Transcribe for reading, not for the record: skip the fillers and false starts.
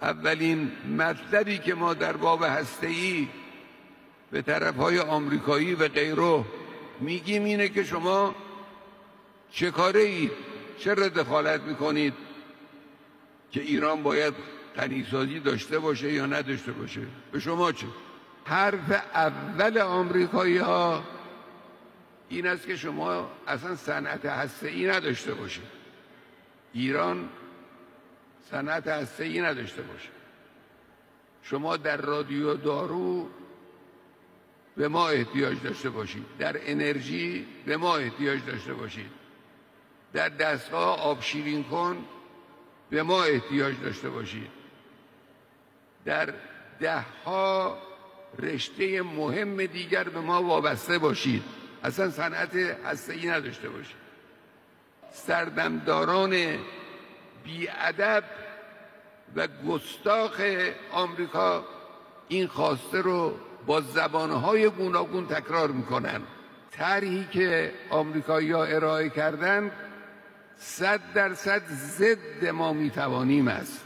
اولین مطلبی که ما در باب هسته‌ای به طرفهای آمریکایی و غیره میگیم اینه که شما چه کاره اید؟ چرا دخالت میکنید که ایران باید غنیسازی داشته باشه یا نداشته باشه؟ به شما چه؟ حرف اول آمریکایی ها این است که شما اصلا صنعت هسته‌ای نداشته باشه، ایران صنعت هسته‌ای نداشته باشه. شما در رادیو دارو به ما احتیاج داشته باشید، در انرژی به ما احتیاج داشته باشید، در دستگاه آب شیرین کن به ما احتیاج داشته باشید، در دهها رشته مهم دیگر به ما وابسته باشید، اصلا صنعت هسته‌ای نداشته باشید. سردمداران بی‌ادب و گستاخ آمریکا این خواسته رو با زبانهای گوناگون تکرار میکنن. طرحی که آمریکایی‌ها ارائه کردن 100% ضد ما میتوانیم است.